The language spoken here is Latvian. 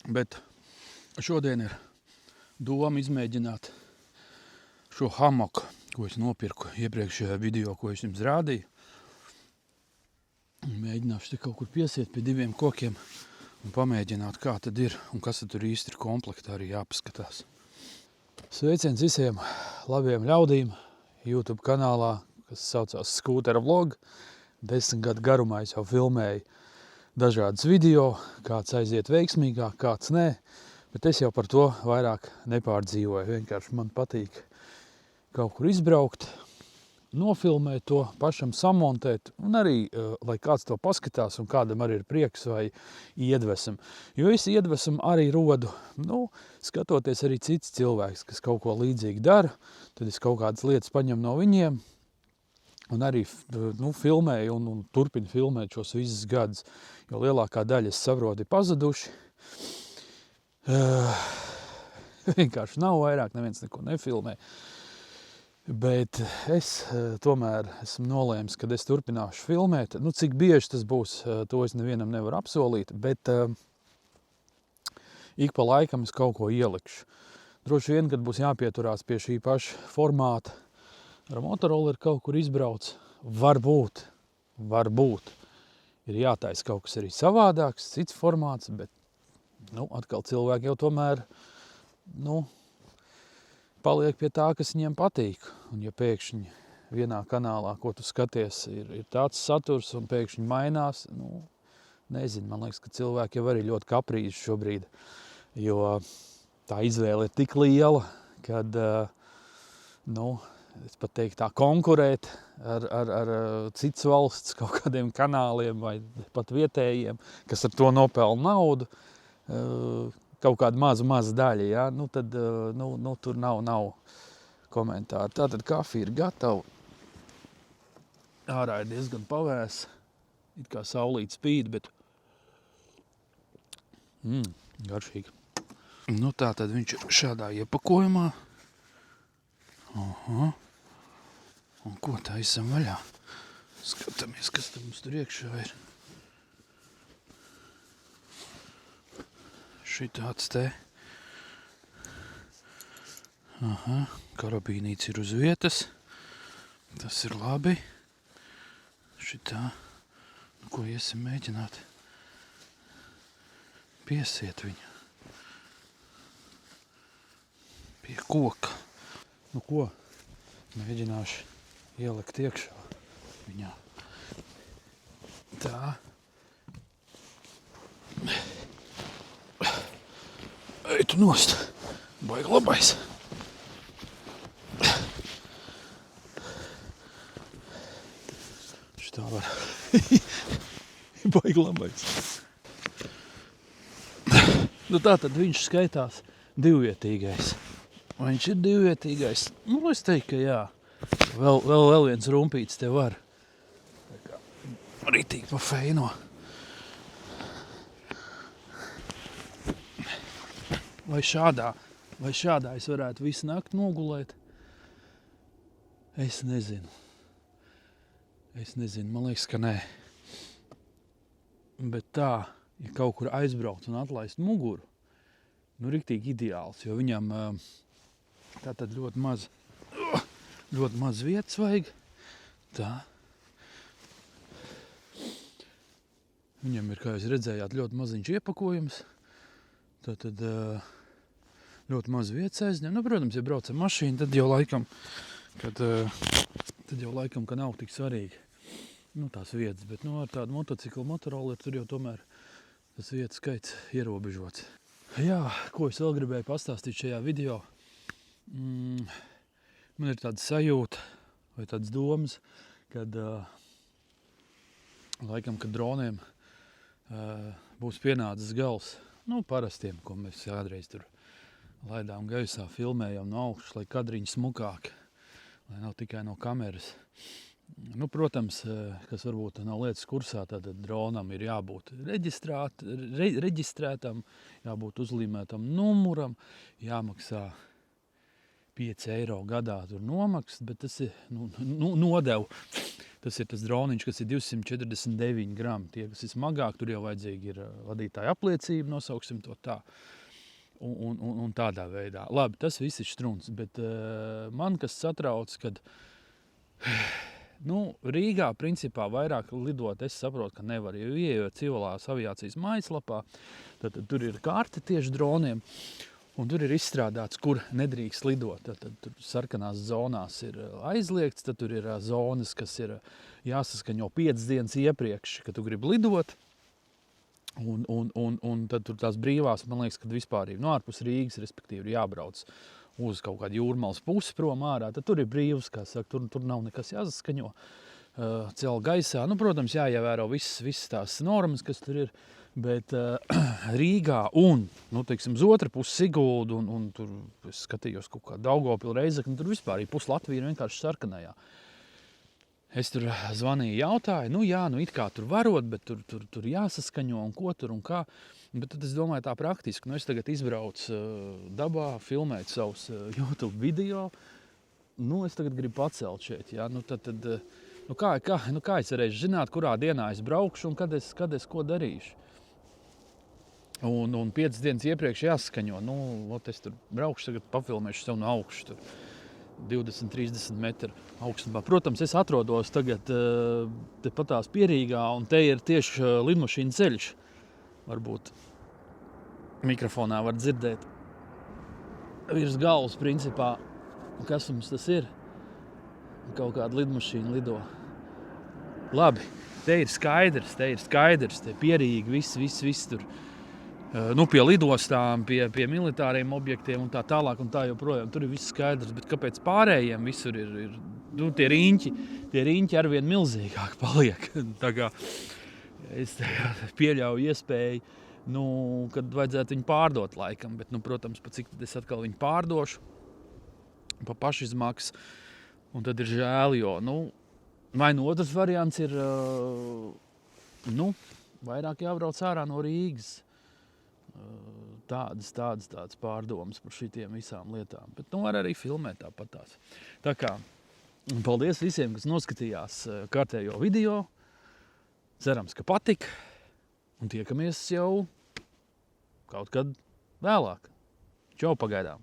Bet šodien ir doma izmēģināt šo hamaku, ko es nopirku iepriekšējā video, ko es jums rādīju. Mēģināšu te kaut kur piesiet pie 2 kokiem un pamēģināt, kā tad ir un kas tad tur īsti ir komplektā, arī jāpaskatās. Sveiciens visiem labiem ļaudīm YouTube kanālā, kas saucās Skūtera vlog. 10 gadu garumā es jau filmēju dažādas video, kāds aiziet veiksmīgāk, kāds nē, bet es jau par to vairāk nepārdzīvoju. Vienkārši man patīk kaut kur izbraukt, nofilmēt to, pašam samontēt, un arī, lai kāds to paskatās un kādam arī ir prieks vai iedvesam. Jo es iedvesmu arī rodu, skatoties arī cits cilvēks, kas kaut ko līdzīgi dara, tad es kaut kādas lietas paņemu no viņiem, un arī filmēju un turpinu filmēt šos visus gadus, jo lielākā daļa, es saprotu, ir pazuduši. Vienkārši nav vairāk, neviens neko nefilmē. Bet es tomēr esmu nolēmis, kad es turpināšu filmēt. Cik bieži tas būs, to es nevienam nevaru apsolīt, bet ik pa laikam es kaut ko ielikšu. Droši vien, kad būs jāpieturās pie šī paša formāta, ar motoroleri kaut kur izbrauc, varbūt ir jātaisa kaut kas arī savādāks, cits formāts, bet atkal cilvēki jau tomēr, paliek pie tā, kas viņiem patīk. Un ja pēkšņi vienā kanālā, ko tu skaties, ir tāds saturs un pēkšņi mainās, nezinu, man liekas, ka cilvēki jau arī ļoti kaprīzi šobrīd, jo tā izvēle ir tik liela, kad, es pat teiktu tā, konkurēt ar citas valsts kaut kādiem kanāliem vai pat vietējiem, kas ar to nopelna naudu, kaut kāda maza daļa, ja? Tad tur nav komentāru. Tātad kafija ir gatava. Ārā ir diezgan pavēs, it kā saulīt spīd, bet garšīgi. Tātad viņš ir šādā iepakojumā. Aha. Un ko taisam vaļā? Skatāmies, kas tam mums tur iekšā ir. Šitāds te. Aha, karabīnīts ir uz vietas. Tas ir labi. Šitā. Ko iesim mēģināt? Piesiet viņu. Pie koka. Ko? Mēģināšu ielikt iekšā viņā. Tā. Ej tu nost, baigi labais. Šitā var. Baigi labais. Tātad viņš skaitās divvietīgais. Vai viņš ir divvietīgais? Es teiktu, ka jā. Vēl viens rumpīts te var. Tā kā ritīgi pa feino. Vai šādā es varētu visu nakti nogulēt? Es nezinu. Man liekas, ka nē. Bet tā, ja kaut kur aizbraukt un atlaist muguru, riktīgi ideāls, jo viņam tātad ļoti maz vietas vajag. Tā. Viņam ir, kā jūs redzējāt, ļoti maziņš iepakojums. Tātad ļoti maz vietas aizņem. Protams, ja brauc ar mašīnu, tad jau laikam, ka nav tik svarīgi tās vietas. Bet ar tādu motociklu motoroleri tur jau tomēr tas vietas skaits ierobežots. Jā, ko es vēl gribēju pastāstīt šajā video? Man ir tāda sajūta vai tādas domas, kad laikam, kad droniem būs pienācis gals. Parastiem, ko mēs kādreiz tur laidām gaisā, filmējam no augšas, lai kadriņi smukāki, lai nav tikai no kameras. Protams, kas varbūt nav lietas kursā, tad dronam ir jābūt reģistrētam, jābūt uzlīmētam numuram, jāmaksā 5 eiro gadā tur nomaksas, bet tas ir nodevu. Tas ir tas droniņš, kas ir 249 grami. Tie, kas ir smagāk, tur jau vajadzīgi ir vadītāja apliecība, nosauksim to tā. Un tādā veidā. Labi, tas viss ir štruns, bet man kas satrauc, kad Rīgā principā vairāk lidot, es saprotu, ka nevar, jo ieejot civilās aviācijas mājaslapā, tad tur ir karte tieši droniem, un tur ir izstrādāts, kur nedrīkst lidot. Tad tur sarkanās zonās ir aizliegts, tad tur ir zonas, kas ir jāsaskaņo 5 dienas iepriekš, kad tu gribi lidot. Un tad tur tās brīvās, man liekas, kad vispār ārpus Rīgas, respektīvi, jābrauc uz kaut kādu jūrmalas pusi prom ārā, tad tur ir brīvs, kā saka, tur nav nekas jāsaskaņo, cel gaisā. Protams, jāievēro visas tās normas, kas tur ir, bet Rīgā un, teiksim, uz otru pusi Siguldu un tur es skatījos kaut kā Daugavpilu, Reizekni, tur vispār ir pus Latvija vienkārši sarkanajā. Es tur zvanīju, jautāju, it kā tur varot, bet tur jāsaskaņo un ko tur un kā. Bet tad es domāju tā praktiski, es tagad izbraucu dabā, filmēt savus YouTube video, es tagad gribu pacelt šeit, jā, kā es varēšu zināt, kurā dienā es braukšu un kad es ko darīšu. Un 5 dienas iepriekš jāsaskaņo, es tur braukšu, tagad pafilmēšu sev no augšu, tur 20-30 metru augstumā. Protams, es atrodos tagad tepatās Pierīgā, un te ir tieši lidmašīna ceļš. Varbūt mikrofonā var dzirdēt virs galvas principā, kas mums tas ir. Kaut kāda lidmašīna lido. Labi, te ir skaidrs, te Pierīgi, viss tur. Pie lidostām, pie militāriem objektiem un tā tālāk un tā joprojām. Tur ir viss skaidrs, bet kāpēc pārējiem visur ir tie riņķi arvien milzīgāk paliek. Tā kā es pieļauju iespēju, kad vajadzētu viņu pārdot laikam, bet, protams, pa cik tad es atkal viņu pārdošu, pa pašizmaksas, un tad ir žēl, jo, vai otrs variants ir, vairāk jābrauc ārā no Rīgas. Tādas pārdomas par šitiem visām lietām. Bet var arī filmēt tāpatās. Tā kā, paldies visiem, kas noskatījās kārtējo video. Cerams, ka patika. Un tiekamies jau kaut kad vēlāk. Čau pagaidām!